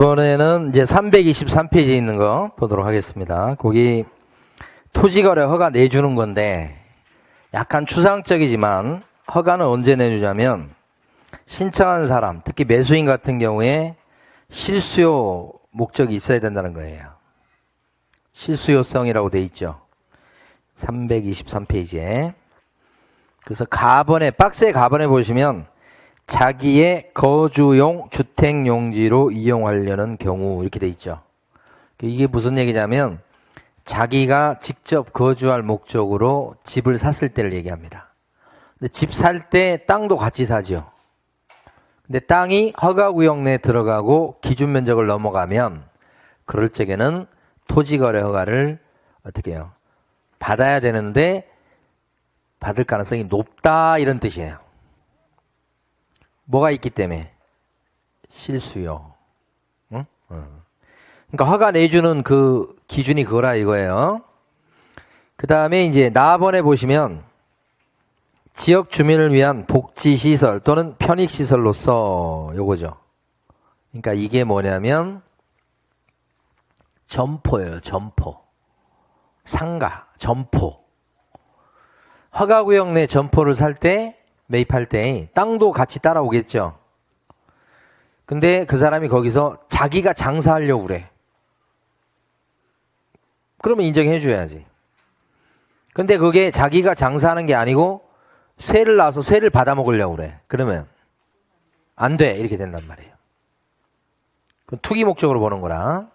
이번에는 이제 323페이지에 있는 거 보도록 하겠습니다. 거기 토지거래 허가 내주는 건데 약간 추상적이지만 허가는 언제 내주냐면 신청하는 사람, 특히 매수인 같은 경우에 실수요 목적이 있어야 된다는 거예요. 실수요성이라고 돼 있죠. 323페이지에. 그래서 가번에, 박스의 가번에 보시면 자기의 거주용 주택용지로 이용하려는 경우 이렇게 돼 있죠. 이게 무슨 얘기냐면 자기가 직접 거주할 목적으로 집을 샀을 때를 얘기합니다. 근데 집 살 때 땅도 같이 사죠. 근데 땅이 허가구역 내에 들어가고 기준 면적을 넘어가면 그럴 적에는 토지거래 허가를 어떻게 해요? 받아야 되는데 받을 가능성이 높다 이런 뜻이에요. 뭐가 있기 때문에? 실수요. 응? 그러니까 허가 내주는 그 기준이 그거라 이거예요. 그 다음에 이제 나번에 보시면 지역 주민을 위한 복지시설 또는 편익시설로서 요거죠. 그러니까 이게 뭐냐면 점포예요. 점포. 상가, 점포. 허가구역 내 점포를 살 때 매입할 때 땅도 같이 따라오겠죠. 근데 그 사람이 거기서 자기가 장사하려고 그래. 그러면 인정해 줘야지. 근데 그게 자기가 장사하는 게 아니고 세를 놔서 세를 받아 먹으려고 그래. 그러면 안 돼. 이렇게 된단 말이에요. 그건 투기 목적으로 보는 거라.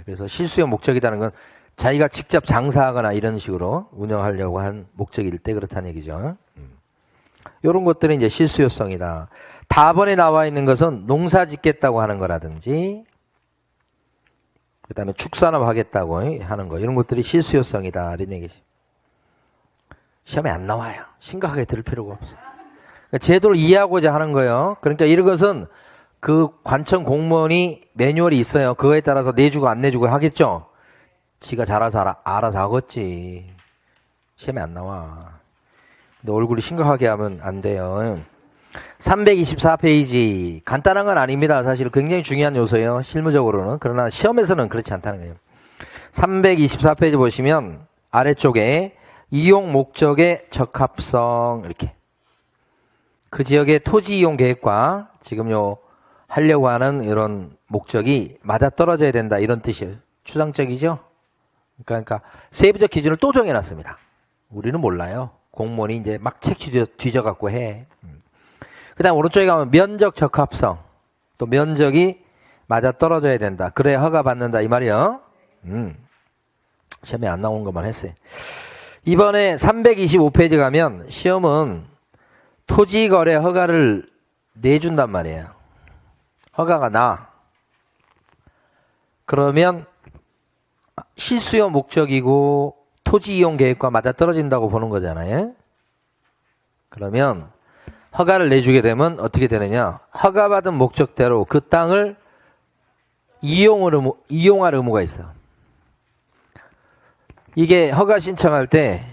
그래서 실수요 목적이라는 건 자기가 직접 장사하거나 이런 식으로 운영하려고 한 목적일 때 그렇다는 얘기죠. 이런 것들은 이제 실수요성이다. 다번에 나와 있는 것은 농사 짓겠다고 하는 거라든지 그 다음에 축산업 하겠다고 하는 거 이런 것들이 실수요성이다 이런 얘기지. 시험에 안 나와요. 심각하게 들을 필요가 없어. 그러니까 제도를 이해하고자 하는 거예요. 그러니까 이런 것은 그 관청 공무원이 매뉴얼이 있어요. 그거에 따라서 내주고 안 내주고 하겠죠. 지가 알아서 하겠지. 시험에 안 나와. 근데 얼굴이 심각하게 하면 안 돼요. 324페이지. 간단한 건 아닙니다. 사실 굉장히 중요한 요소예요. 실무적으로는. 그러나 시험에서는 그렇지 않다는 거예요. 324페이지 보시면 아래쪽에 이용 목적의 적합성 이렇게. 그 지역의 토지 이용 계획과 지금 하려고 하는 이런 목적이 맞아떨어져야 된다 이런 뜻이에요. 추상적이죠? 그러니까 세부적 기준을 또 정해놨습니다. 우리는 몰라요. 공무원이 이제 막 책 뒤져갖고 해. 그 다음 오른쪽에 가면 면적 적합성. 또 면적이 맞아떨어져야 된다. 그래 허가 받는다 이 말이요. 시험에 안 나온 것만 했어요. 이번에 325페이지 가면 시험은 토지거래 허가를 내준단 말이에요. 허가가 나. 그러면 실수요 목적이고 토지 이용 계획과 맞아떨어진다고 보는 거잖아요. 그러면 허가를 내주게 되면 어떻게 되느냐. 허가받은 목적대로 그 땅을 이용할 의무가 있어. 이게 허가 신청할 때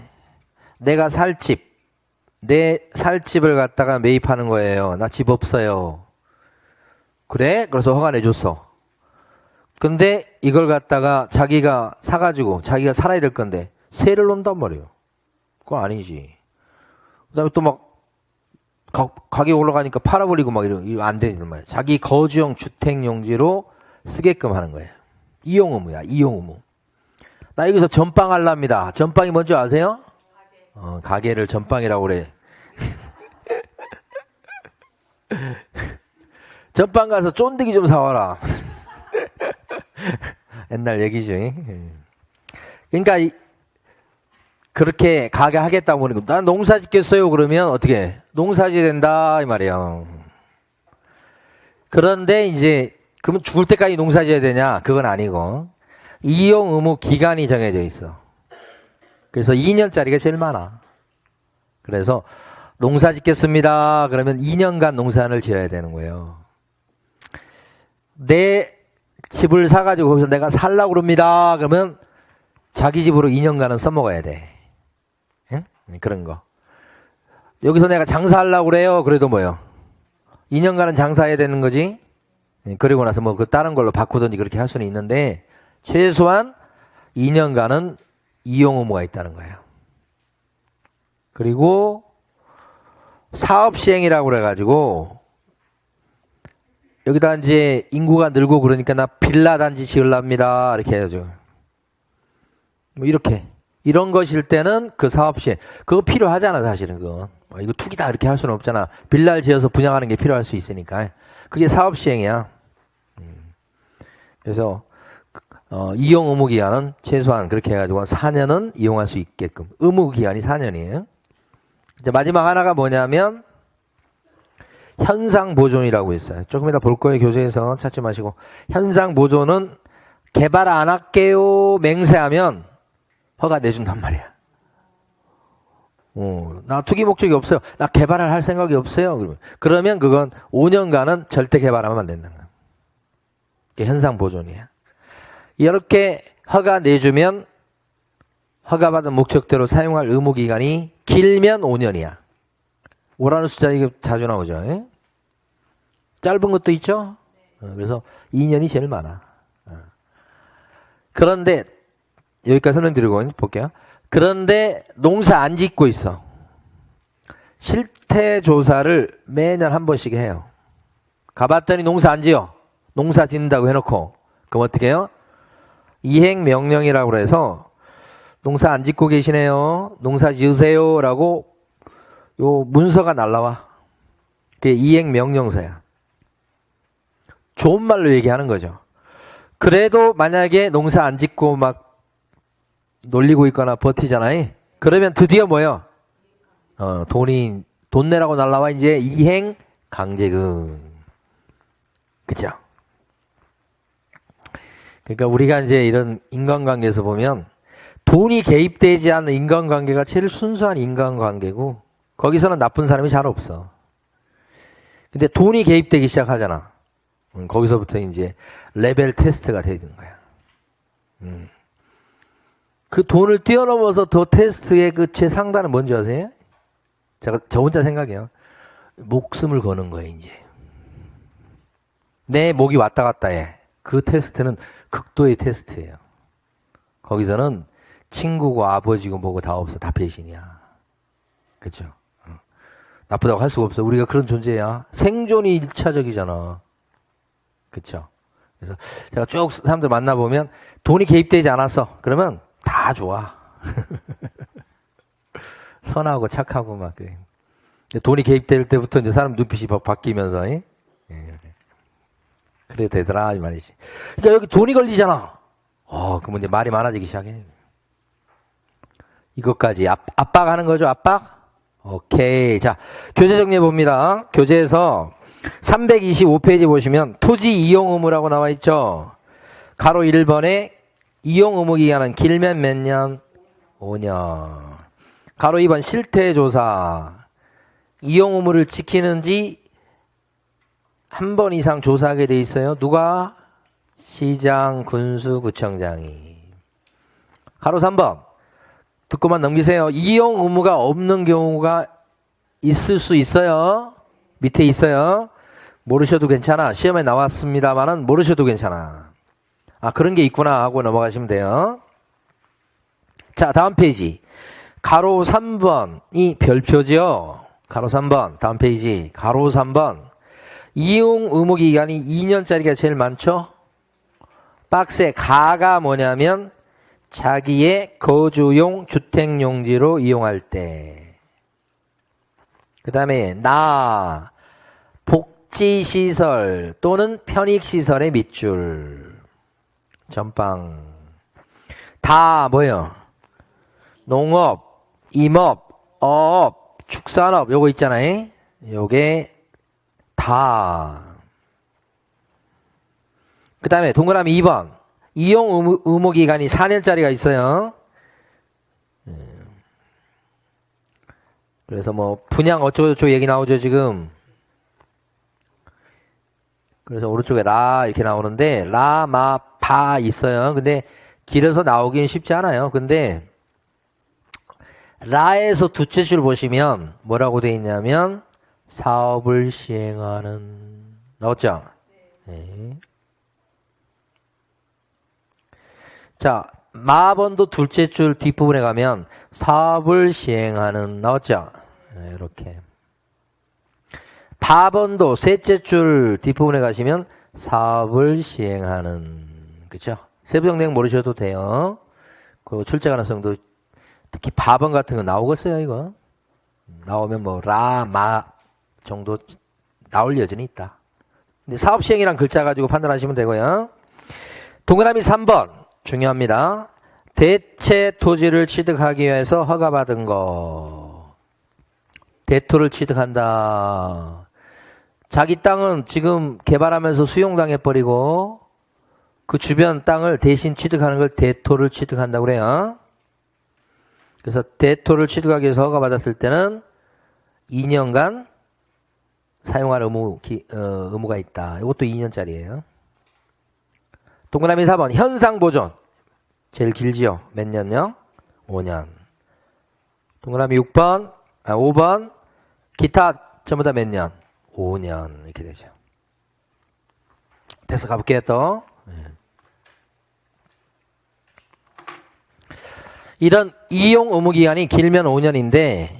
내가 살 집, 내 살 집을 갖다가 매입하는 거예요. 나 집 없어요. 그래? 그래서 허가 내줬어. 근데 이걸 갖다가 자기가 사가지고 자기가 살아야 될 건데 세를 놓는단 말이에요. 그거 아니지. 그 다음에 또 막 가격 올라가니까 팔아버리고 막 이거 안 되는 말이에요. 자기 거주용 주택용지로 쓰게끔 하는 거예요. 이용 의무야. 이용 의무. 나 여기서 전빵 하랍니다. 전빵이 뭔지 아세요? 가게를 전빵이라고 그래. 전빵 가서 쫀득이 좀 사와라. 옛날 얘기죠. 그러니까 그렇게 가게 하겠다고 하는 거. 난 농사 짓겠어요. 그러면 어떻게? 농사 지어야 된다 이 말이에요. 그런데 이제 그러면 죽을 때까지 농사 지어야 되냐? 그건 아니고 이용 의무 기간이 정해져 있어. 그래서 2년짜리가 제일 많아. 그래서 농사 짓겠습니다. 그러면 2년간 농사를 지어야 되는 거예요. 내 집을 사가지고 거기서 내가 살라고 그럽니다. 그러면 자기 집으로 2년간은 써먹어야 돼. 응? 그런 거. 여기서 내가 장사하려고 그래요. 그래도 뭐요? 2년간은 장사해야 되는 거지. 그리고 나서 뭐 그 다른 걸로 바꾸든지 그렇게 할 수는 있는데 최소한 2년간은 이용 의무가 있다는 거예요. 그리고 사업 시행이라고 그래가지고 여기다 이제 인구가 늘고 그러니까 나 빌라 단지 지으랍니다. 이렇게 해야죠. 뭐 이렇게 이런 것일 때는 그 사업 시행 그거 필요하잖아 사실은 그거. 이거 투기다 이렇게 할 수는 없잖아. 빌라를 지어서 분양하는 게 필요할 수 있으니까 그게 사업 시행이야. 그래서 이용 의무 기간은 최소한 그렇게 해가지고 4년은 이용할 수 있게끔 의무 기간이 4년이에요. 이제 마지막 하나가 뭐냐면 현상 보존이라고 있어요. 조금 이따 볼 거예요. 교재에서 찾지 마시고 현상 보존은 개발 안 할게요 맹세하면 허가 내준단 말이야. 나 투기 목적이 없어요. 나 개발을 할 생각이 없어요. 그러면 그건 5년간은 절대 개발하면 안 된다는 거야. 그게 현상 보존이야. 이렇게 허가 내주면 허가받은 목적대로 사용할 의무 기간이 길면 5년이야. 5라는 숫자 이게 자주 나오죠. 에? 짧은 것도 있죠. 그래서 2년이 제일 많아. 그런데 여기까지 설명드리고 볼게요. 그런데 농사 안 짓고 있어. 실태 조사를 매년 한 번씩 해요. 가봤더니 농사 안 지어. 농사 짓는다고 해놓고 그럼 어떻게 해요? 이행 명령이라고 해서 농사 안 짓고 계시네요. 농사 지으세요. 라고 요 문서가 날라와. 그게 이행 명령서야. 좋은 말로 얘기하는 거죠. 그래도 만약에 농사 안 짓고 막 놀리고 있거나 버티잖아요. 그러면 드디어 뭐요? 돈 내라고 날라와 이제 이행 강제금. 그죠? 그러니까 우리가 이제 이런 인간관계에서 보면 돈이 개입되지 않는 인간관계가 제일 순수한 인간관계고 거기서는 나쁜 사람이 잘 없어. 근데 돈이 개입되기 시작하잖아. 거기서부터 이제 레벨 테스트가 되는 거야. 그 돈을 뛰어넘어서 더 테스트의 그 최상단은 뭔지 아세요? 저 혼자 생각해요. 목숨을 거는 거예요, 이제. 내 목이 왔다 갔다 해. 그 테스트는 극도의 테스트예요. 거기서는 친구고 아버지고 뭐고 다 없어. 다 배신이야. 그렇죠? 나쁘다고 할 수가 없어. 우리가 그런 존재야. 생존이 1차적이잖아. 그렇죠? 그래서 제가 쭉 사람들 만나보면 돈이 개입되지 않았어. 그러면 다 좋아. 선하고 착하고 막 그래. 돈이 개입될 때부터 이제 사람 눈빛이 바뀌면서 그래 되더라 이 말이지. 그러니까 여기 돈이 걸리잖아. 그러면 이제 말이 많아지기 시작해. 이것까지 압박하는 거죠. 압박. 오케이. 자, 교재 정리해 봅니다. 교재에서 325페이지 보시면 토지 이용 의무라고 나와 있죠. 가로 1번에 이용 의무 기간은 길면 몇 년? 5년. 가로 2번 실태 조사. 이용 의무를 지키는지 한 번 이상 조사하게 돼 있어요. 누가? 시장, 군수, 구청장이. 가로 3번. 듣고만 넘기세요. 이용 의무가 없는 경우가 있을 수 있어요. 밑에 있어요. 모르셔도 괜찮아. 시험에 나왔습니다만은 모르셔도 괜찮아. 그런 게 있구나 하고 넘어가시면 돼요. 자, 다음 페이지. 가로 3번이 별표죠. 가로 3번. 다음 페이지. 가로 3번. 이용 의무 기간이 2년짜리가 제일 많죠? 박스에 가가 뭐냐면 자기의 거주용 주택용지로 이용할 때. 그 다음에 나 복지시설 또는 편익시설의 밑줄. 전방. 다 뭐예요? 농업, 임업, 어업, 축산업 요거 있잖아요. 요게 다. 그 다음에 동그라미 2번. 이용 의무 기간이 4년짜리가 있어요. 그래서 뭐 분양 어쩌고저쩌고 얘기 나오죠 지금. 그래서 오른쪽에 라 이렇게 나오는데 라, 마, 바 있어요. 근데 길어서 나오긴 쉽지 않아요. 근데 라에서 두째 줄 보시면 뭐라고 돼 있냐면 사업을 시행하는 나왔죠? 네. 자, 마번도 둘째 줄 뒷부분에 가면 사업을 시행하는 나왔죠? 네, 이렇게. 바번도 셋째 줄 뒷부분에 가시면 사업을 시행하는, 그쵸? 세부정맥 모르셔도 돼요. 그 출제 가능성도 특히 바번 같은 거 나오겠어요, 이거? 나오면 뭐, 라, 마 정도 나올 여지는 있다. 근데 사업 시행이란 글자 가지고 판단하시면 되고요. 동그라미 3번. 중요합니다. 대체 토지를 취득하기 위해서 허가받은 거. 대토를 취득한다. 자기 땅은 지금 개발하면서 수용당해버리고 그 주변 땅을 대신 취득하는 걸 대토를 취득한다고 그래요. 그래서 대토를 취득하기 위해서 허가받았을 때는 2년간 사용할 의무가 있다. 이것도 2년짜리예요. 동그라미 4번. 현상 보존. 제일 길지요. 몇 년요? 5년. 동그라미 5번. 기타 전부 다 몇 년? 5년. 이렇게 되죠. 됐어. 가볼게요, 또. 이런 이용 의무기간이 길면 5년인데,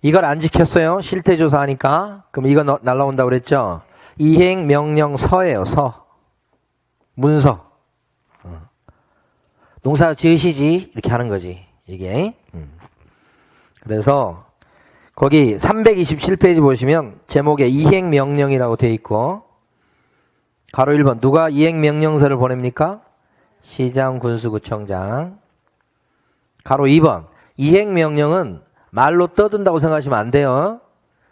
이걸 안 지켰어요. 실태조사하니까. 그럼 이거 날라온다고 그랬죠? 이행명령서예요, 서. 문서. 농사 지으시지 이렇게 하는 거지 이게. 그래서 거기 327페이지 보시면 제목에 이행명령이라고 되어 있고 가로 1번 누가 이행명령서를 보냅니까? 시장군수구청장. 가로 2번 이행명령은 말로 떠든다고 생각하시면 안 돼요.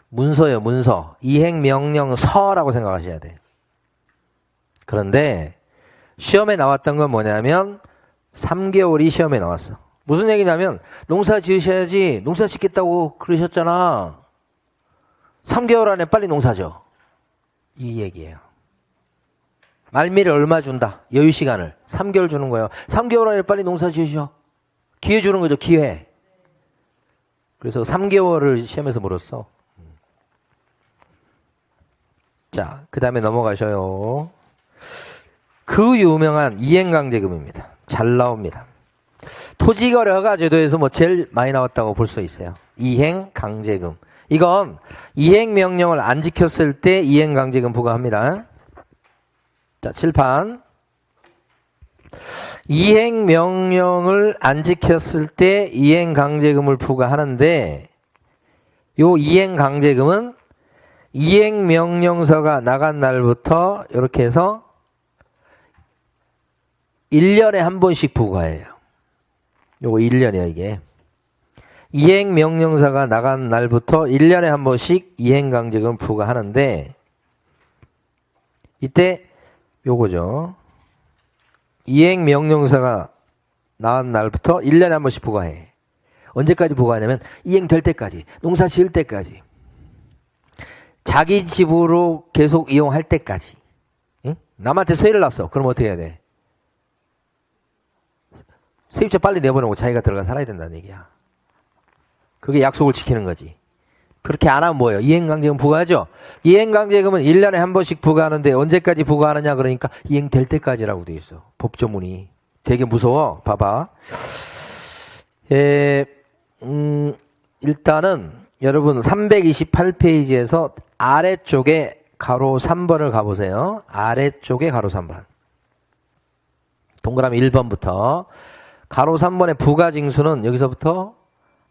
문서예요, 문서. 이행명령서라고 생각하셔야 돼요. 그런데 시험에 나왔던 건 뭐냐면 3개월이 시험에 나왔어. 무슨 얘기냐면 농사 지으셔야지, 농사 짓겠다고 그러셨잖아. 3개월 안에 빨리 농사져. 이 얘기예요. 말미를 얼마 준다. 여유 시간을 3개월 주는 거예요. 3개월 안에 빨리 농사 지으셔. 기회 주는 거죠, 기회. 그래서 3개월을 시험에서 물었어. 자, 그 다음에 넘어가셔요. 그 유명한 이행강제금입니다. 잘 나옵니다. 토지거래허가 제도에서 뭐 제일 많이 나왔다고 볼 수 있어요. 이행강제금. 이건 이행명령을 안 지켰을 때 이행강제금 부과합니다. 자, 칠판. 이행명령을 안 지켰을 때 이행강제금을 부과하는데 요 이행강제금은 이행명령서가 나간 날부터 이렇게 해서 1년에 한 번씩 부과해요. 요거 1년이에요, 이게. 이행명령서가 나간 날부터 1년에 한 번씩 이행강제금을 부과하는데 이때 요거죠. 이행명령서가 나온 날부터 1년에 한 번씩 부과해. 언제까지 부과하냐면 이행될 때까지, 농사 지을 때까지, 자기 집으로 계속 이용할 때까지. 응? 남한테 세를 놨어. 그럼 어떻게 해야 돼? 세입자 빨리 내보내고 자기가 들어가 살아야 된다는 얘기야. 그게 약속을 지키는 거지. 그렇게 안 하면 뭐예요? 이행강제금 부과하죠? 이행강제금은 1년에 한 번씩 부과하는데 언제까지 부과하느냐 그러니까 이행될 때까지라고 돼 있어. 법조문이. 되게 무서워. 봐봐. 일단은 여러분 328페이지에서 아래쪽에 가로 3번을 가보세요. 아래쪽에 가로 3번. 동그라미 1번부터 가로 3번의 부가징수는 여기서부터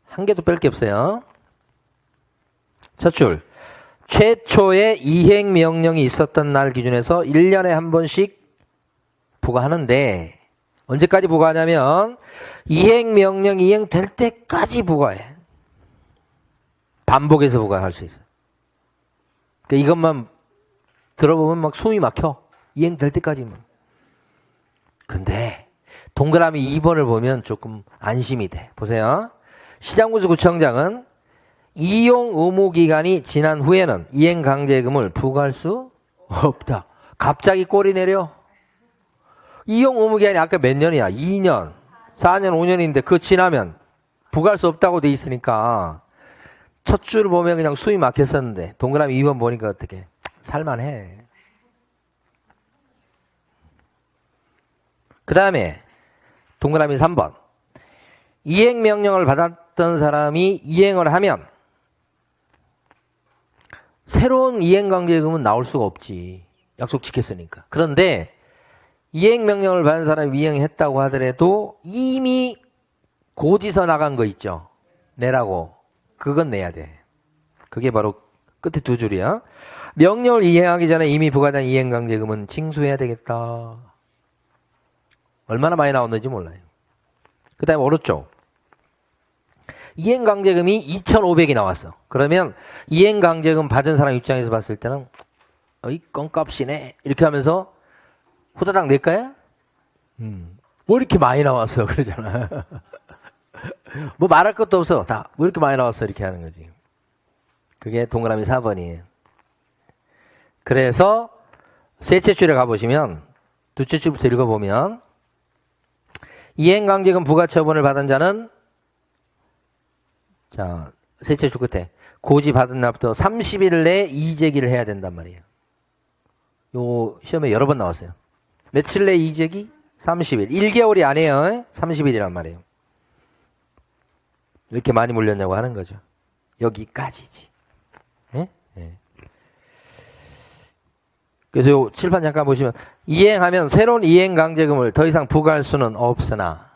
한 개도 뺄 게 없어요. 첫 줄. 최초의 이행명령이 있었던 날 기준에서 1년에 한 번씩 부과하는데 언제까지 부과하냐면 이행명령이 이행될 때까지 부과해. 반복해서 부과할 수 있어. 그러니까 이것만 들어보면 막 숨이 막혀. 이행될 때까지만. 근데 동그라미 2번을 보면 조금 안심이 돼. 보세요. 시장군수구청장은 이용 의무기간이 지난 후에는 이행강제금을 부과할 수 없다. 갑자기 꼬리 내려. 이용 의무기간이 아까 몇 년이야? 2년, 4년, 5년인데 그거 지나면 부과할 수 없다고 돼 있으니까 첫 줄을 보면 그냥 숨이 막혔었는데 동그라미 2번 보니까 어떻게 살만해. 그 다음에 동그라미 3번. 이행명령을 받았던 사람이 이행을 하면 새로운 이행강제금은 나올 수가 없지. 약속 지켰으니까. 그런데 이행명령을 받은 사람이 이행했다고 하더라도 이미 고지서 나간 거 있죠. 내라고. 그건 내야 돼. 그게 바로 끝에 두 줄이야. 명령을 이행하기 전에 이미 부과된 이행강제금은 징수해야 되겠다. 얼마나 많이 나왔는지 몰라요. 그 다음에 오른쪽. 이행강제금이 2,500이 나왔어. 그러면 이행강제금 받은 사람 입장에서 봤을 때는 어이 껌값이네 이렇게 하면서 후다닥 낼까요? 뭐 이렇게 많이 나왔어 그러잖아. 뭐 말할 것도 없어. 다 뭐 이렇게 많이 나왔어 이렇게 하는 거지. 그게 동그라미 4번이에요. 그래서 셋째 줄에 가보시면 둘째 줄부터 읽어보면 이행강제금 부과처분을 받은 자는 자 셋째 줄 끝에 고지 받은 날부터 30일 내에 이의제기를 해야 된단 말이에요. 요 시험에 여러 번 나왔어요. 며칠 내에 이의제기? 30일. 1개월이 아니에요. 30일이란 말이에요. 왜 이렇게 많이 물렸냐고 하는 거죠. 여기까지지. 예? 예. 그래서 요 칠판 잠깐 보시면 이행하면 새로운 이행강제금을 더 이상 부과할 수는 없으나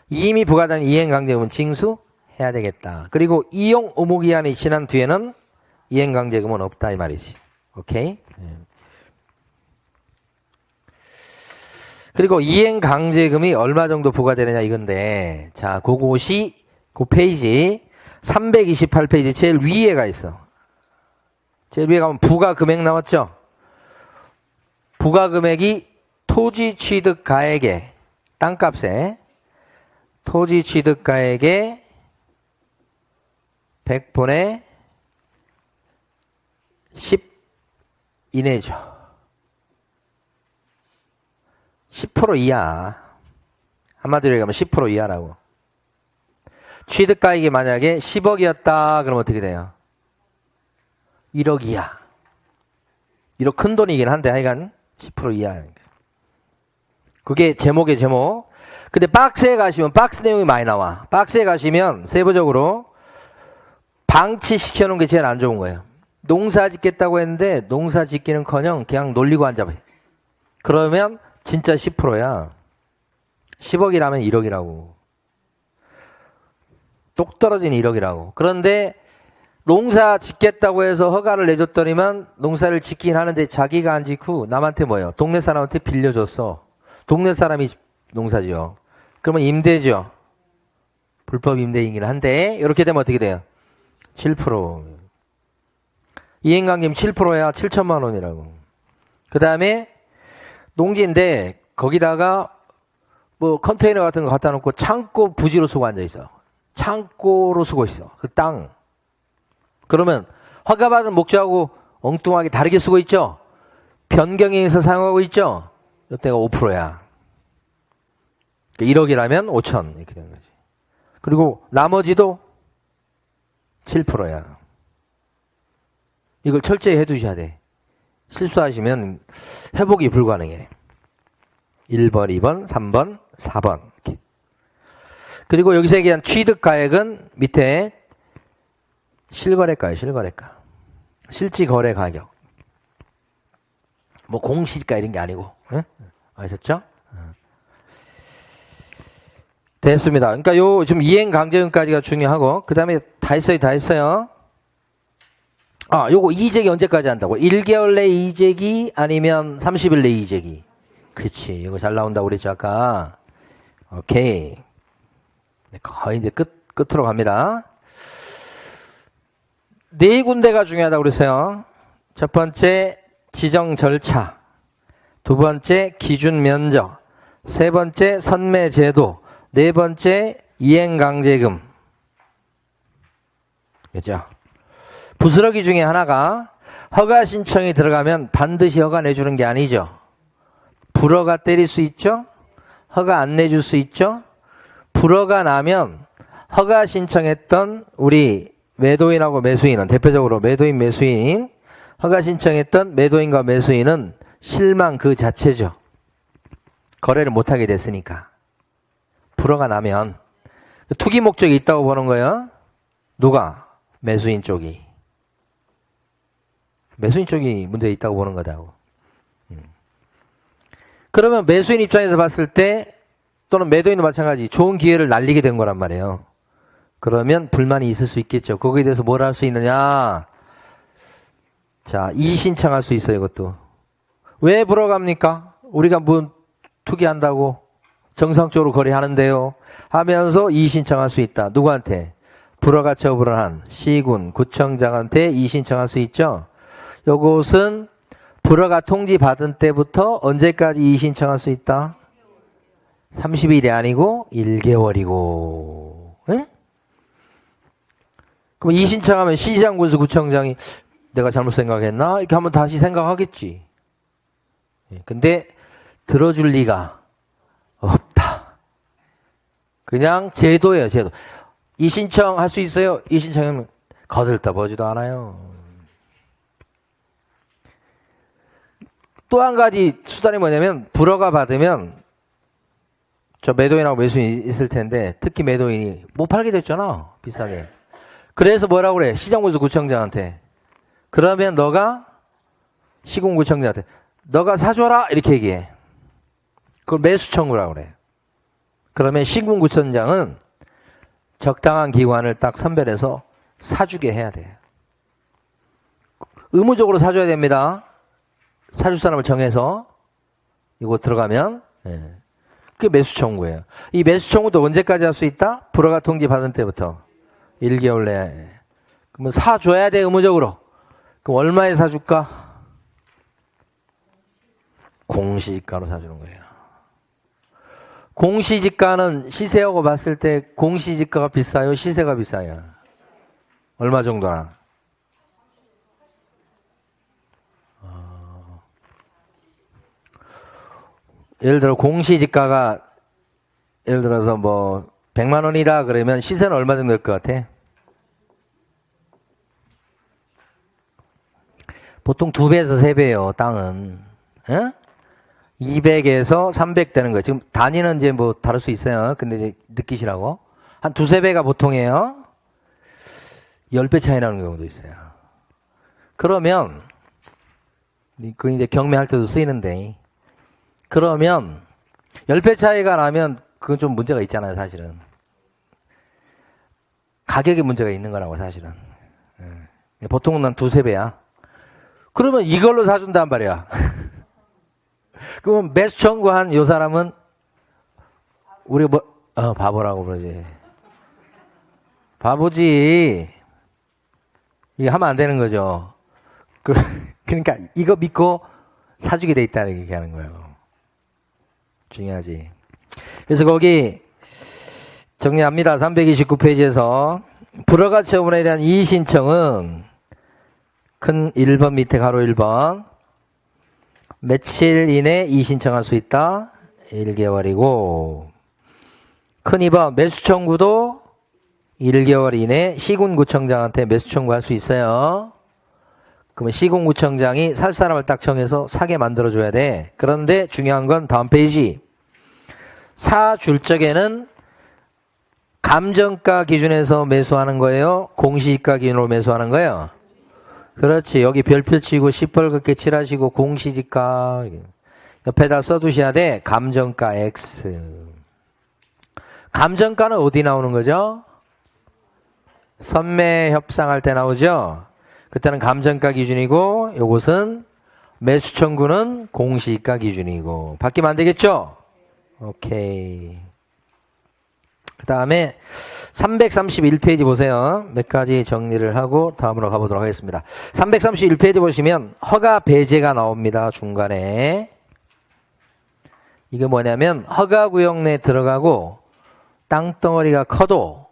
이미 부과된 이행강제금은 징수해야 되겠다. 그리고 이용 의무기한이 지난 뒤에는 이행강제금은 없다 이 말이지. 오케이? 예. 그리고 이행강제금이 얼마 정도 부과되느냐 이건데 자 그것이 그 페이지 328페이지 제일 위에 가 있어. 제일 위에 가면 부과금액 나왔죠? 부과금액이 토지 취득가액의 땅값에 토지 취득가액의 100분의 10 이내죠. 10% 이하. 한마디로 얘기하면 10% 이하라고. 취득가액이 만약에 10억이었다 그러면 어떻게 돼요? 1억 이하. 1억 큰 돈이긴 한데 하여간 10% 이하. 그게 제목의 제목. 근데 박스에 가시면 박스 내용이 많이 나와. 박스에 가시면 세부적으로 방치시켜 놓은 게 제일 안 좋은 거예요. 농사 짓겠다고 했는데 농사 짓기는커녕 그냥 놀리고 앉아봐요. 그러면 진짜 10%야. 10억이라면 1억이라고. 똑 떨어진 1억이라고. 그런데 농사 짓겠다고 해서 허가를 내줬더니만 농사를 짓긴 하는데 자기가 안 짓고 남한테 뭐예요? 동네 사람한테 빌려줬어. 동네 사람이 농사지요. 그러면 임대죠. 불법 임대이긴 한데 이렇게 되면 어떻게 돼요? 7%. 이행강제금 7%야 7천만 원이라고. 그 다음에 농지인데 거기다가 뭐 컨테이너 같은 거 갖다 놓고 창고 부지로 쓰고 앉아 있어. 창고로 쓰고 있어. 그 땅. 그러면 허가받은 목적하고 엉뚱하게 다르게 쓰고 있죠. 변경해서 사용하고 있죠. 이때가 5%야. 1억이라면 5천 이렇게 되는 거지. 그리고 나머지도 7%야. 이걸 철저히 해두셔야 돼. 실수하시면 회복이 불가능해. 1번, 2번, 3번, 4번. 이렇게. 그리고 여기서 얘기한 취득가액은 밑에 실거래가예요. 실거래가. 실지거래 가격. 뭐 공시가 이런 게 아니고. 응? 아셨죠? 됐습니다. 그러니까 요 좀 이행강제금까지가 중요하고 그 다음에 다 했어요. 아, 요거 이의제기 언제까지 한다고? 1개월 내 이의제기 아니면 30일 내 이의제기? 그치. 이거 잘 나온다고 그랬죠, 아까. 오케이. 거의 이제 끝으로 갑니다. 네 군데가 중요하다고 그랬어요. 첫 번째, 지정 절차. 두 번째, 기준 면적. 세 번째, 선매 제도. 네 번째, 이행강제금. 그죠? 부스러기 중에 하나가 허가 신청이 들어가면 반드시 허가 내주는 게 아니죠. 불허가 때릴 수 있죠. 허가 안 내줄 수 있죠. 불허가 나면 허가 신청했던 우리 매도인하고 매수인은 대표적으로 매도인 매수인 허가 신청했던 매도인과 매수인은 실망 그 자체죠. 거래를 못하게 됐으니까. 불허가 나면 투기 목적이 있다고 보는 거예요. 누가? 매수인 쪽이. 매수인 쪽이 문제 있다고 보는 거다고. 그러면 매수인 입장에서 봤을 때 또는 매도인도 마찬가지 좋은 기회를 날리게 된 거란 말이에요. 그러면 불만이 있을 수 있겠죠. 거기에 대해서 뭘 할 수 있느냐. 자, 이의 신청할 수 있어요. 이것도. 왜 불허갑니까? 우리가 뭐 투기한다고 정상적으로 거래하는데요 하면서 이의 신청할 수 있다. 누구한테? 불허가 처분을 한 시군 구청장한테 이의 신청할 수 있죠. 요것은 불허가 통지 받은 때부터 언제까지 이의 신청할 수 있다? 30일이 아니고 1개월이고. 응? 그럼 이의 신청하면 시장군수 구청장이 내가 잘못 생각했나? 이렇게 한번 다시 생각하겠지. 근데 들어줄 리가 없다. 그냥 제도예요, 제도. 이의 신청할 수 있어요? 이의 신청하면 거들떠보지도 않아요. 또 한 가지 수단이 뭐냐면 불허가 받으면 저 매도인하고 매수인이 있을 텐데 특히 매도인이 못 팔게 됐잖아. 비싸게. 그래서 뭐라고 그래? 시장군수 구청장한테. 그러면 너가 시군구청장한테 너가 사줘라 이렇게 얘기해. 그걸 매수 청구라고 그래. 그러면 시군구청장은 적당한 기관을 딱 선별해서 사주게 해야 돼. 의무적으로 사줘야 됩니다. 사줄 사람을 정해서 이거 들어가면 그게 매수 청구예요. 이 매수 청구도 언제까지 할 수 있다? 불허가 통지 받은 때부터 1개월 내에. 그러면 사줘야 돼 의무적으로. 그럼 얼마에 사줄까? 공시지가로 사주는 거예요. 공시지가는 시세하고 봤을 때 공시지가가 비싸요? 시세가 비싸요? 얼마 정도나? 예를 들어 공시지가가 예를 들어서 뭐 100만 원이다 그러면 시세는 얼마 정도 될 것 같아? 보통 2배에서 3배예요. 땅은. 에? 200에서 300 되는 거예요. 지금 단위는 이제 뭐 다를 수 있어요. 근데 이제 느끼시라고. 한 2-3배가 보통이에요. 10배 차이 나는 경우도 있어요. 그러면 그 이제 경매할 때도 쓰이는데 그러면 10배 차이가 나면 그건 좀 문제가 있잖아요, 사실은. 가격에 문제가 있는 거라고, 사실은. 보통은 한 2-3배야. 그러면 이걸로 사준단 말이야. 그러면 매수 청구한 요 사람은 우리가 뭐, 바보라고 그러지. 바보지. 이게 하면 안 되는 거죠. 그러니까 이거 믿고 사주게 돼 있다는 얘기하는 거예요. 중요하지. 그래서 거기 정리합니다. 329페이지에서 불허가 처분에 대한 이의 신청은 큰 1번 밑에 가로 1번 며칠 이내 이의 신청할 수 있다. 1개월이고 큰 2번 매수 청구도 1개월 이내 시군구청장한테 매수 청구할 수 있어요. 그러면 시군구청장이 살 사람을 딱 정해서 사게 만들어줘야 돼. 그런데 중요한 건 다음 페이지. 사줄 적에는 감정가 기준에서 매수하는 거예요? 공시지가 기준으로 매수하는 거예요? 그렇지. 여기 별표 치고 시뻘겋게 칠하시고 공시지가 옆에다 써두셔야 돼. 감정가 X. 감정가는 어디 나오는 거죠? 선매 협상할 때 나오죠? 그때는 감정가 기준이고 요것은 매수 청구는 공시지가 기준이고 바뀌면 안 되겠죠? 오케이. 그 다음에 331페이지 보세요. 몇 가지 정리를 하고 다음으로 가보도록 하겠습니다. 331페이지 보시면 허가 배제가 나옵니다. 중간에. 이게 뭐냐면 허가구역 내에 들어가고 땅덩어리가 커도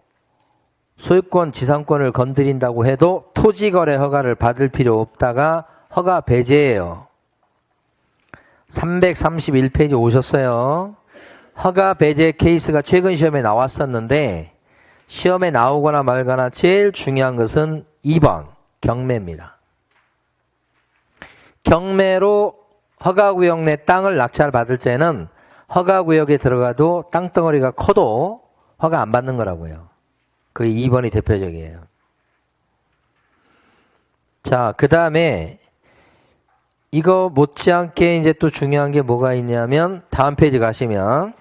소유권 지상권을 건드린다고 해도 토지거래 허가를 받을 필요 없다가 허가 배제예요. 331페이지 오셨어요. 허가 배제 케이스가 최근 시험에 나왔었는데 시험에 나오거나 말거나 제일 중요한 것은 2번 경매입니다. 경매로 허가구역 내 땅을 낙찰받을 때는 허가구역에 들어가도 땅덩어리가 커도 허가 안 받는 거라고요. 그게 2번이 대표적이에요. 자, 그 다음에 이거 못지않게 이제 또 중요한 게 뭐가 있냐면 다음 페이지 가시면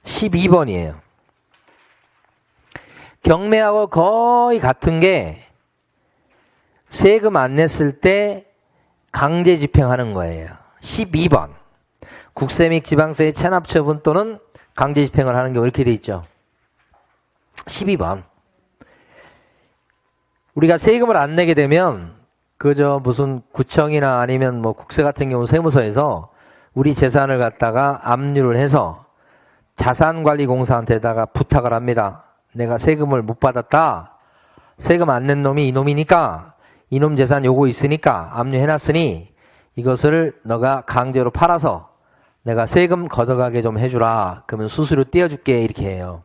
12번이에요. 경매하고 거의 같은 게 세금 안 냈을 때 강제 집행하는 거예요. 12번. 국세 및 지방세의 체납 처분 또는 강제 집행을 하는 게 이렇게 돼 있죠. 12번. 우리가 세금을 안 내게 되면 그저 무슨 구청이나 아니면 뭐 국세 같은 경우 세무서에서 우리 재산을 갖다가 압류를 해서 자산관리공사한테다가 부탁을 합니다. 내가 세금을 못 받았다. 세금 안 낸 놈이 이놈이니까 이놈 재산 요거 있으니까 압류해놨으니 이것을 너가 강제로 팔아서 내가 세금 걷어가게 좀 해주라. 그러면 수수료 떼어줄게 이렇게 해요.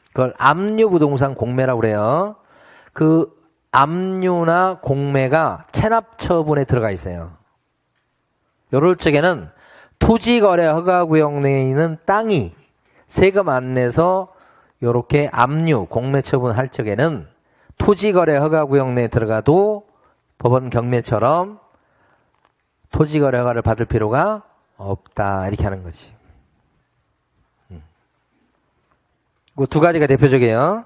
그걸 압류부동산 공매라고 그래요. 그 압류나 공매가 체납처분에 들어가 있어요. 요럴 적에는 토지거래 허가구역 내에 있는 땅이 세금 안 내서 요렇게 압류, 공매 처분할 적에는 토지거래 허가구역 내에 들어가도 법원 경매처럼 토지거래 허가를 받을 필요가 없다. 이렇게 하는 거지. 그 두 가지가 대표적이에요.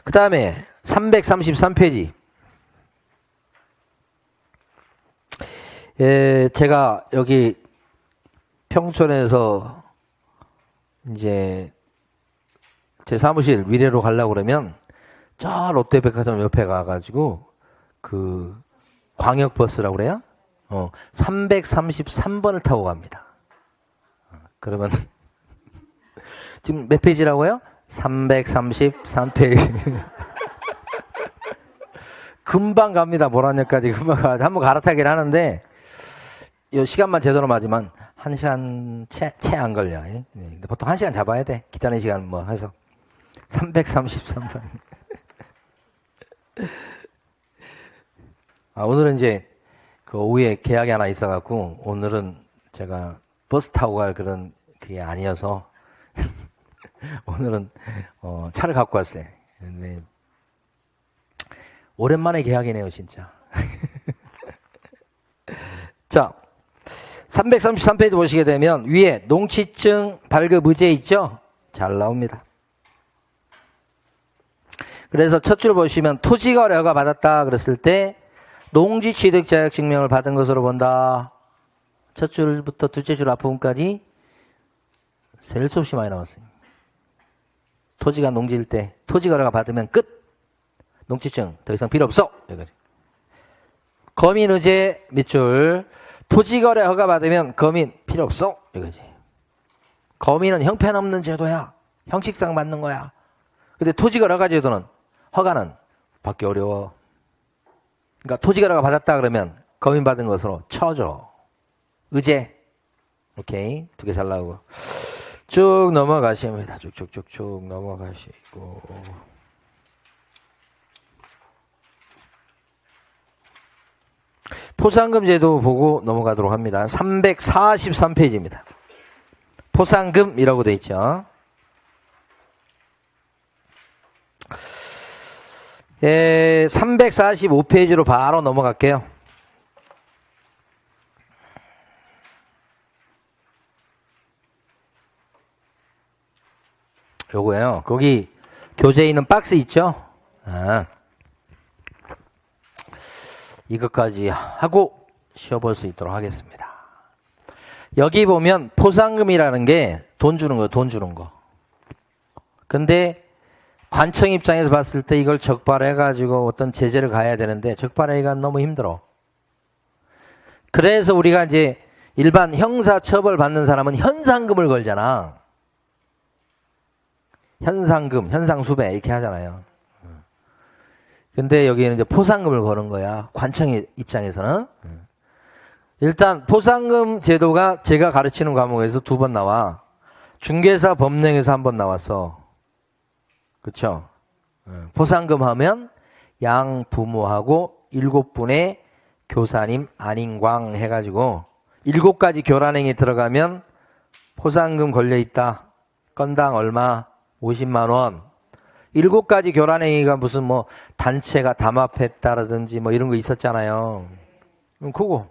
그 다음에 333페이지. 제가 여기 평촌에서 이제 제 사무실 위례로 가려고 그러면 저 롯데백화점 옆에 가가지고 그 광역버스라고 그래요? 333번을 타고 갑니다. 그러면 지금 몇 페이지라고요? 333페이지. 금방 갑니다. 모란역까지 금방 가. 한번 갈아타긴 하는데 이 시간만 제대로 맞으면 1시간 채 안 걸려. 근데 보통 1시간 잡아야 돼. 기다리는 시간 뭐 해서 333번. 오늘은 이제 그 오후에 계약이 하나 있어갖고 오늘은 제가 버스 타고 갈 그런 그게 아니어서 오늘은 차를 갖고 왔어요. 근데 오랜만에 계약이네요, 진짜. 자, 333페이지 보시게 되면 위에 농취증 발급 의제 있죠? 잘 나옵니다. 그래서 첫 줄 보시면 토지거래 허가 받았다 그랬을 때 농지취득 자격 증명을 받은 것으로 본다. 첫 줄부터 둘째 줄 앞부분까지 셀 수 없이 많이 나왔어요. 토지가 농지일 때 토지거래가 받으면 끝. 농취증 더 이상 필요 없어. 여기까지. 거민 의제 밑줄 토지거래 허가 받으면 거민 필요 없어. 여기까지. 거민은 형편없는 제도야. 형식상 받는 거야. 근데 토지거래 허가 제도는 허가는 받기 어려워. 그러니까 토지거래가 받았다 그러면 거민 받은 것으로 쳐줘. 의제. 오케이. 두 개 잘 나오고. 쭉 넘어가십니다. 쭉쭉쭉쭉 넘어가시고. 포상금 제도 보고 넘어가도록 합니다. 343페이지입니다. 포상금이라고 되어 있죠. 345페이지로 바로 넘어갈게요. 요거예요. 거기 교재에 있는 박스 있죠? 이것까지 하고 쉬어볼 수 있도록 하겠습니다. 여기 보면 포상금이라는 게 돈 주는 거, 돈 주는 거. 근데 관청 입장에서 봤을 때 이걸 적발해가지고 어떤 제재를 가야 되는데 적발하기가 너무 힘들어. 그래서 우리가 이제 일반 형사 처벌 받는 사람은 현상금을 걸잖아. 현상금, 현상수배 이렇게 하잖아요. 근데 여기에는 이제 포상금을 거는 거야. 관청 입장에서는. 일단 포상금 제도가 제가 가르치는 과목에서 2번 나와. 중개사 법령에서 1번 나왔어. 그쵸? 포상금 하면 양 부모하고 7분의 교사님 안인광 해가지고 7가지 교란행위 들어가면 포상금 걸려있다. 건당 얼마? 50만 원. 7가지 교란행위가 무슨 뭐 단체가 담합했다라든지 뭐 이런 거 있었잖아요. 그거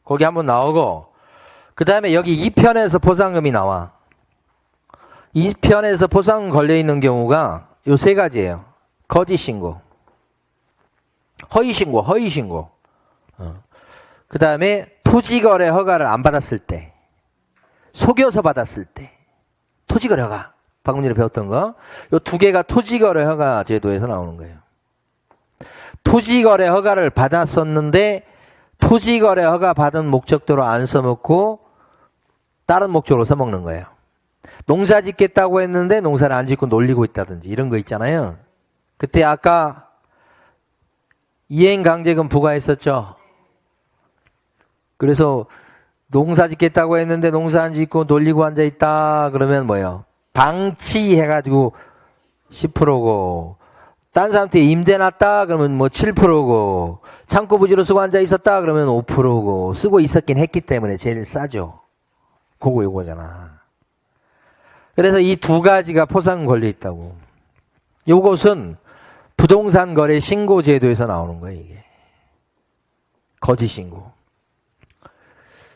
거기 한번 나오고, 그 다음에 여기 2편에서 포상금이 나와. 2편에서 포상금 걸려있는 경우가 요 3가지예요. 거짓신고, 허위신고, 허위신고. 그 다음에 토지거래 허가를 안 받았을 때, 속여서 받았을 때, 토지거래 허가. 방금 전에 배웠던 거. 요 2개가 토지거래 허가 제도에서 나오는 거예요. 토지거래 허가를 받았었는데 토지거래 허가 받은 목적도로 안 써먹고 다른 목적으로 써먹는 거예요. 농사 짓겠다고 했는데 농사를 안 짓고 놀리고 있다든지 이런 거 있잖아요. 그때 아까 이행강제금 부과했었죠. 그래서 농사 짓겠다고 했는데 농사 안 짓고 놀리고 앉아있다 그러면 뭐예요? 방치해가지고 10%고, 딴 사람한테 임대 놨다 그러면 뭐 7%고, 창고 부지로 쓰고 앉아있었다 그러면 5%고, 쓰고 있었긴 했기 때문에 제일 싸죠. 그거 요거잖아. 그래서 이 2가지가 포상금 걸려있다고. 요것은 부동산 거래 신고 제도에서 나오는 거예요, 이게. 거짓 신고.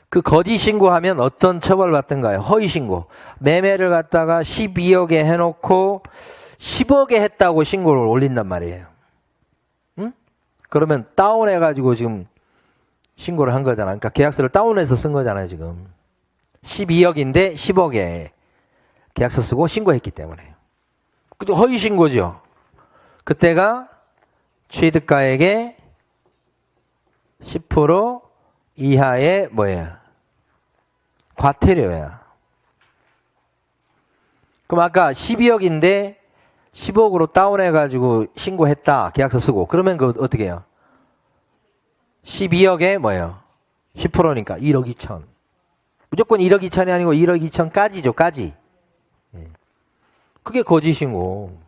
그 거짓 신고하면 어떤 처벌을 받던가요? 허위 신고. 매매를 갖다가 12억에 해놓고 10억에 했다고 신고를 올린단 말이에요. 응? 그러면 다운해가지고 지금 신고를 한 거잖아. 그러니까 계약서를 다운해서 쓴 거잖아요, 지금. 12억인데 10억에 계약서 쓰고 신고했기 때문에. 그것도 허위 신고죠. 그때가 취득가액의 10% 이하의 뭐야? 과태료야. 그럼 아까 12억인데 10억으로 다운해가지고 신고했다. 계약서 쓰고. 그러면 그 어떻게 해요? 12억에 뭐예요? 10%니까 1억 2천. 무조건 1억 2천이 아니고 1억 2천까지죠. 까지. 그게 거짓신고.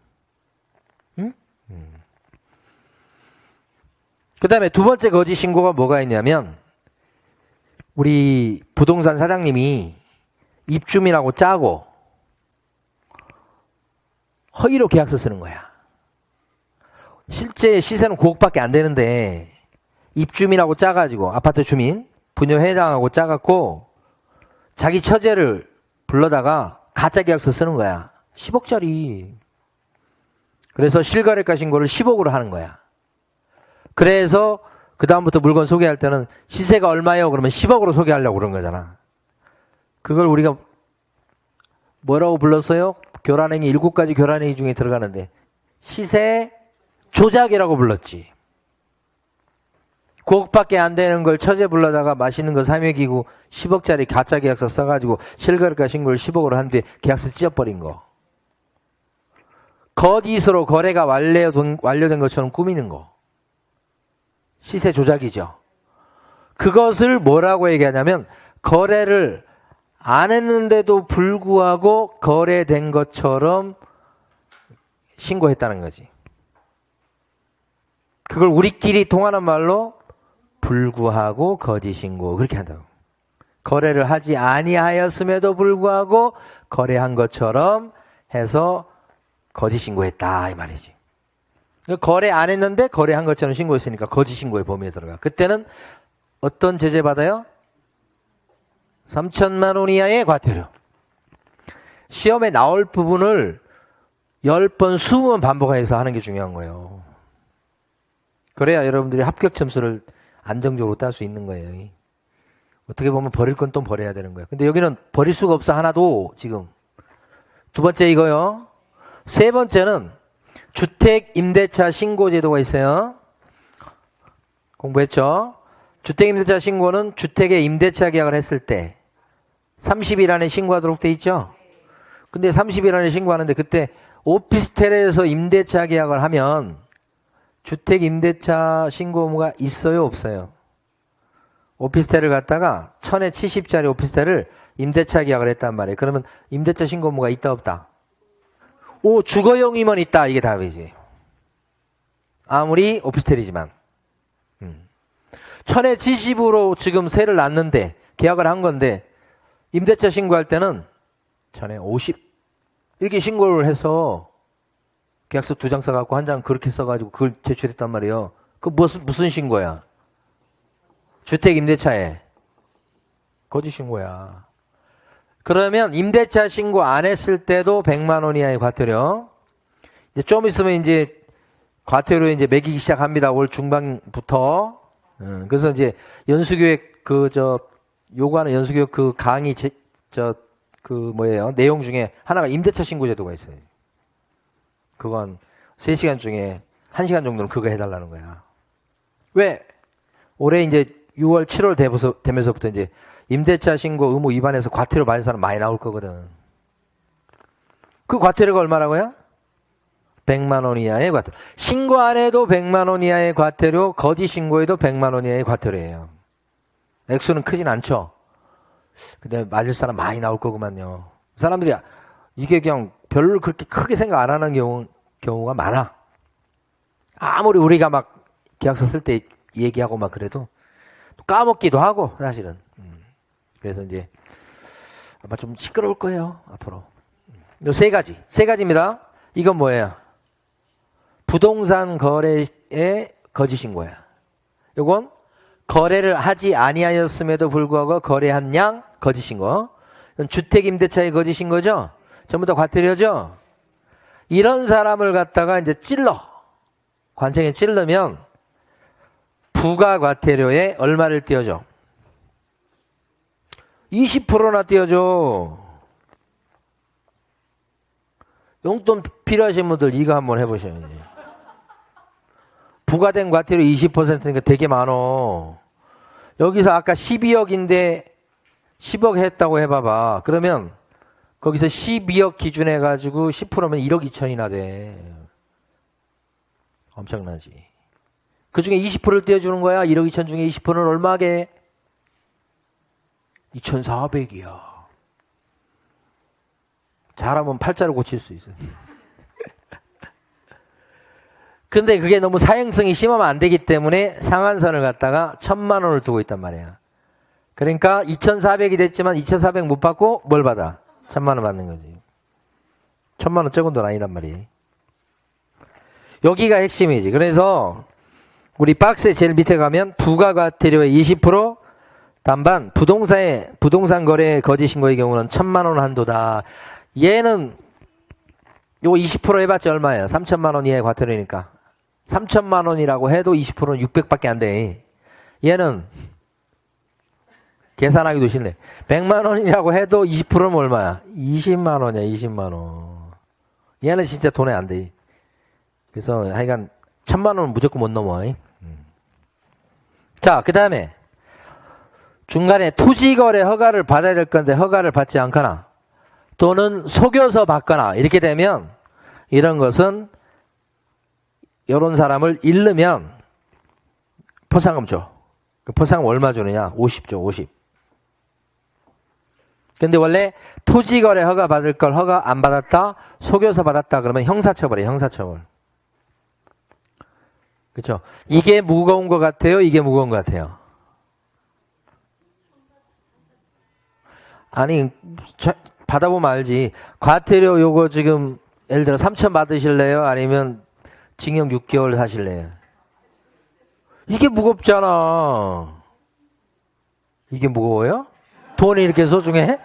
응? 그 다음에 2번째 거짓신고가 뭐가 있냐면, 우리 부동산 사장님이 입주민하고 짜고 허위로 계약서 쓰는 거야. 실제 시세는 9억밖에 안 되는데 입주민하고 짜가지고, 아파트 주민 부녀회장하고 짜갖고 자기 처제를 불러다가 가짜 계약서 쓰는 거야. 10억짜리. 그래서 실거래가 신고를 10억으로 하는 거야. 그래서 그 다음부터 물건 소개할 때는 시세가 얼마예요? 그러면 10억으로 소개하려고 그런 거잖아. 그걸 우리가 뭐라고 불렀어요? 교란행위, 7가지 교란행위 중에 들어가는데 시세 조작이라고 불렀지. 9억밖에 안 되는 걸 처제 불러다가 맛있는 거 사먹이고 10억짜리 가짜 계약서 써가지고 실거래가 신고를 10억으로 한 뒤에 계약서 찢어버린 거. 거짓으로 거래가 완료된 것처럼 꾸미는 거. 시세 조작이죠. 그것을 뭐라고 얘기하냐면, 거래를 안 했는데도 불구하고 거래된 것처럼 신고했다는 거지. 그걸 우리끼리 통하는 말로 불구하고 거짓 신고, 그렇게 한다고. 거래를 하지 아니하였음에도 불구하고 거래한 것처럼 해서 거짓 신고했다 이 말이지. 거래 안 했는데 거래한 것처럼 신고했으니까 거짓 신고의 범위에 들어가. 그때는 어떤 제재 받아요? 3천만 원 이하의 과태료. 시험에 나올 부분을 10번, 20번 반복해서 하는 게 중요한 거예요. 그래야 여러분들이 합격 점수를 안정적으로 딸 수 있는 거예요. 어떻게 보면 버릴 건 또 버려야 되는 거예요. 근데 여기는 버릴 수가 없어, 하나도 지금. 2번째 이거요. 3번째는 주택 임대차 신고 제도가 있어요. 공부했죠? 주택 임대차 신고는 주택에 임대차 계약을 했을 때 30일 안에 신고하도록 돼 있죠? 근데 30일 안에 신고하는데 그때 오피스텔에서 임대차 계약을 하면 주택 임대차 신고 의무가 있어요, 없어요? 오피스텔을 갖다가 1070짜리 오피스텔을 임대차 계약을 했단 말이에요. 그러면 임대차 신고 의무가 있다, 없다? 오, 주거용이면 있다. 이게 답이지. 아무리 오피스텔이지만. 천의 지십으로 지금 세를 놨는데 계약을 한 건데 임대차 신고할 때는 천에 50 이렇게 신고를 해서 계약서 2장 써갖고 한 장 그렇게 써가지고 그걸 제출했단 말이에요. 그 무슨 신고야? 주택 임대차에 거짓 신고야. 그러면 임대차 신고 안 했을 때도 100만 원 이하의 과태료. 이제 좀 있으면 이제 과태료 이제 매기기 시작합니다. 올 중반부터. 그래서 이제 연수교육 요구하는 연수교육 그 강의 내용 중에 하나가 임대차 신고 제도가 있어요. 그건 3시간 중에 1시간 정도는 그거 해달라는 거야. 왜? 올해 이제 6월, 7월 되면서부터 이제 임대차 신고 의무 위반해서 과태료 받은 사람 많이 나올 거거든. 그 과태료가 얼마라고요? 100만 원 이하의 과태료. 신고 안 해도 100만 원 이하의 과태료, 거짓 신고해도 100만 원 이하의 과태료예요. 액수는 크진 않죠. 근데 맞을 사람 많이 나올 거구만요. 사람들이 이게 그냥 별로 그렇게 크게 생각 안 하는 경우가 많아. 아무리 우리가 막 계약서 쓸 때 얘기하고 막 그래도 까먹기도 하고 사실은. 그래서 이제 아마 좀 시끄러울 거예요 앞으로. 요 세 가지입니다. 이건 뭐예요? 부동산 거래의 거짓 신고야. 요건 거래를 하지 아니하였음에도 불구하고 거래한 양 거짓 신고. 주택 임대차의 거짓 신고죠. 전부 다 과태료죠. 이런 사람을 갖다가 이제 관청에 찔르면 부가과태료에 얼마를 띄워줘? 20%나 띄워줘. 용돈 필요하신 분들 이거 한번 해보셔야지. 부과된 과태료 20%니까 되게 많어. 여기서 아까 12억인데 10억 했다고 해봐봐. 그러면 거기서 12억 기준해가지고 10%면 1억 2천이나 돼. 엄청나지. 그 중에 20%를 떼어주는 거야. 1억 2천 중에 20%는 얼마게? 2,400이야. 잘하면 팔자로 고칠 수 있어. 근데 그게 너무 사행성이 심하면 안 되기 때문에 상한선을 갖다가 1,000만 원을 두고 있단 말이야. 그러니까 2,400이 됐지만 2,400 못 받고 뭘 받아? 1,000만 원 받는 거지. 1,000만 원 적은 돈 아니단 말이에요. 여기가 핵심이지. 그래서 우리 박스의 제일 밑에 가면 부가과태료의 20% 단반 부동산 거래 거짓 신고의 경우는 1,000만 원 한도다. 얘는 요거 20% 해봤자 얼마예요? 3,000만 원 이하의 과태료니까 3,000만 원이라고 해도 20%는 600밖에 안 돼. 얘는 계산하기도 싫네. 100만 원이라고 해도 20%는 얼마야? 20만 원이야. 20만 원. 얘는 진짜 돈에 안 돼. 그래서 하여간 1,000만 원은 무조건 못 넘어. 자, 그 다음에 중간에 토지거래 허가를 받아야 될 건데 허가를 받지 않거나 또는 속여서 받거나 이렇게 되면 이런 것은 이런 사람을 잃으면 포상금 줘. 그 포상금 얼마 주느냐? 50 줘. 50. 근데 원래 토지거래 허가 받을 걸 허가 안 받았다, 속여서 받았다 그러면 형사처벌이에요. 형사처벌. 그렇죠? 이게 무거운 것 같아요? 이게 무거운 것 같아요? 아니 받아보면 알지. 과태료 요거 지금 예를 들어 3,000 받으실래요? 아니면 징역 6개월 하실래요? 이게 무겁잖아. 이게 무거워요? 돈이 이렇게 소중해?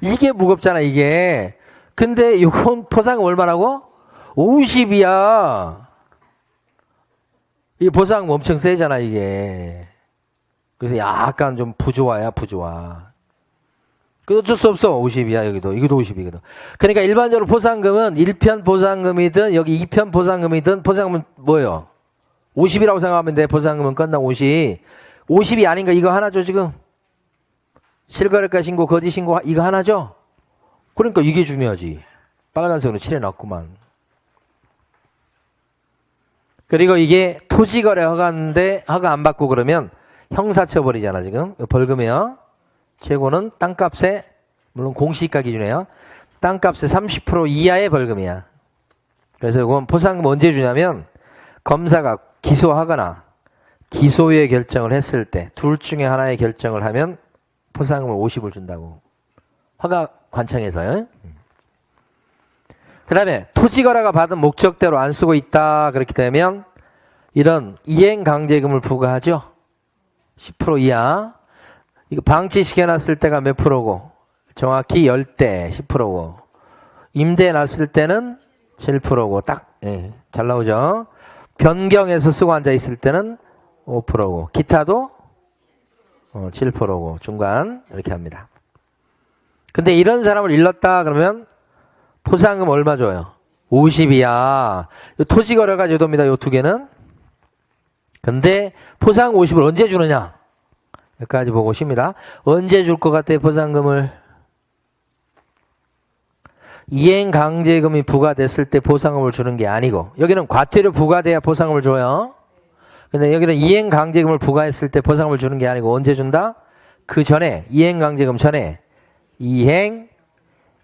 이게 무겁잖아 이게. 근데 요건 포상금 얼마라고? 50이야. 이 보상금 엄청 세잖아 이게. 그래서 약간 좀 부조화야 부조화. 그 어쩔 수 없어. 50이야 여기도. 이것도 50이거든. 그러니까 일반적으로 보상금은 1편 보상금이든 여기 2편 보상금이든 보상금은 뭐예요? 50이라고 생각하면 돼. 보상금은 건당 50. 50이 아닌가 이거 하나죠 지금? 실거래가 신고 거짓 신고 이거 하나죠? 그러니까 이게 중요하지. 빨간색으로 칠해놨구만. 그리고 이게 토지거래 허가인데 허가 안 받고 그러면 형사처벌이잖아 지금. 벌금이요. 최고는 땅값에 물론 공시가 기준이에요. 땅값의 30% 이하의 벌금이야. 그래서 이건 포상금 언제 주냐면 검사가 기소하거나 기소유예 결정을 했을 때 둘 중에 하나의 결정을 하면 포상금을 50을 준다고. 허가관청에서요. 그 다음에 토지거래가 받은 목적대로 안 쓰고 있다. 그렇게 되면 이런 이행강제금을 부과하죠. 10% 이하. 이거 방치시켜놨을 때가 몇 프로고 정확히 10대 10%고 임대해놨을 때는 7%고 딱 잘 나오죠. 변경해서 쓰고 앉아있을 때는 5%고 기타도 7%고 중간 이렇게 합니다. 근데 이런 사람을 일렀다 그러면 포상금 얼마 줘요? 50이야. 토지거래가 제도입니다. 요 두 개는. 근데 포상금 50을 언제 주느냐? 여기까지 보고 오십니다. 언제 줄 것 같아요? 포상금을. 이행강제금이 부과됐을 때 포상금을 주는 게 아니고 여기는 과태료 부과돼야 포상금을 줘요. 근데 여기는 이행강제금을 부과했을 때 포상금을 주는 게 아니고 언제 준다? 그 전에 이행강제금 전에 이행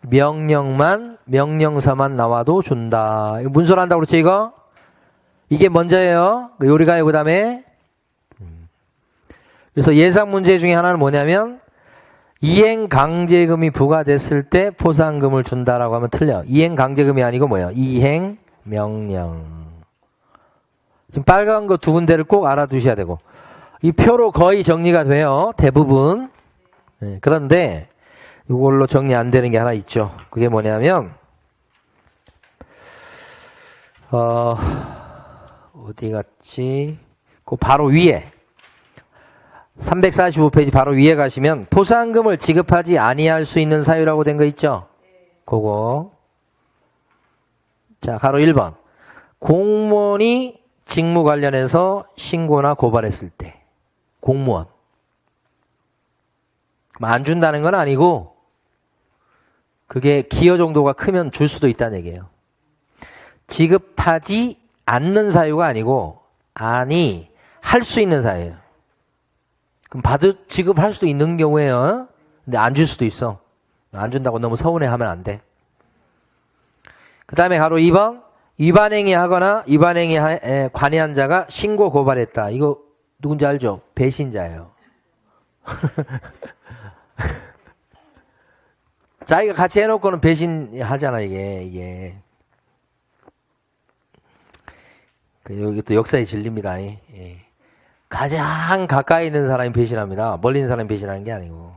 명령서만 나와도 준다. 이거 문서로 한다고 그랬죠 이거? 이게 먼저예요. 요리가요 그 다음에. 그래서 예상 문제 중에 하나는 뭐냐면 이행강제금이 부과됐을 때 포상금을 준다라고 하면 틀려. 이행강제금이 아니고 뭐예요? 이행명령. 지금 빨간 거 두 군데를 꼭 알아두셔야 되고 이 표로 거의 정리가 돼요. 대부분. 그런데 이걸로 정리 안 되는 게 하나 있죠. 그게 뭐냐면 어디 갔지? 그 바로 위에 345페이지 바로 위에 가시면 포상금을 지급하지 아니할 수 있는 사유라고 된 거 있죠? 그거. 자, 가로 1번. 공무원이 직무 관련해서 신고나 고발했을 때. 공무원. 그럼 안 준다는 건 아니고 그게 기여 정도가 크면 줄 수도 있다는 얘기예요. 지급하지 않는 사유가 아니고 아니 할 수 있는 사유예요. 그럼 지급할 수도 있는 경우에요. 근데 안 줄 수도 있어. 안 준다고 너무 서운해하면 안 돼. 그 다음에 가로 2번. 위반행위 하거나 위반행위에 관여한 자가 신고 고발했다. 이거 누군지 알죠? 배신자예요. 자기가 같이 해놓고는 배신하잖아 이게. 여기 또 역사의 진리입니다. 예. 가장 가까이 있는 사람이 배신합니다. 멀리 있는 사람이 배신하는 게 아니고.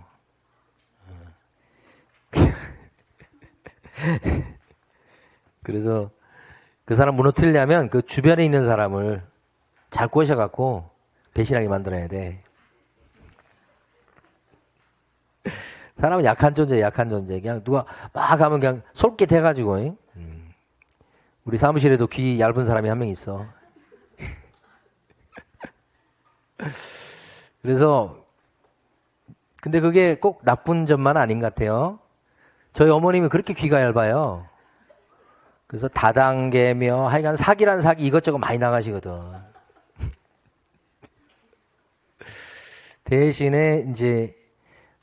그래서 그 사람 무너뜨리려면 그 주변에 있는 사람을 잘 꼬셔갖고 배신하게 만들어야 돼. 사람은 약한 존재야, 약한 존재. 그냥 누가 막 하면 그냥 솔깃해가지고. 우리 사무실에도 귀 얇은 사람이 한 명 있어. 그래서 근데 그게 꼭 나쁜 점만 아닌 것 같아요. 저희 어머님이 그렇게 귀가 얇아요. 그래서 다단계며 하여간 사기란 사기 이것저것 많이 나가시거든. 대신에 이제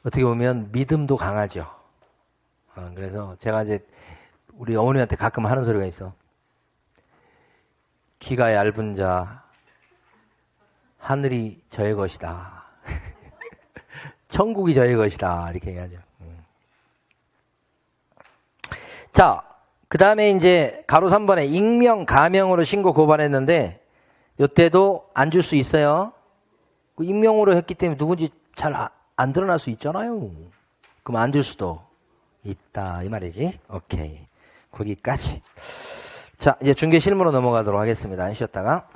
어떻게 보면 믿음도 강하죠. 그래서 제가 이제 우리 어머니한테 가끔 하는 소리가 있어. 귀가 얇은 자 하늘이 저의 것이다. 천국이 저의 것이다. 이렇게 얘기하죠. 자, 그 다음에 이제 가로 3번에 익명, 가명으로 신고 고발했는데 이때도 안 줄 수 있어요. 익명으로 했기 때문에 누군지 잘 안 드러날 수 있잖아요. 그럼 안 줄 수도 있다. 이 말이지. 오케이. 거기까지. 자, 이제 중개 실무로 넘어가도록 하겠습니다. 쉬었다가.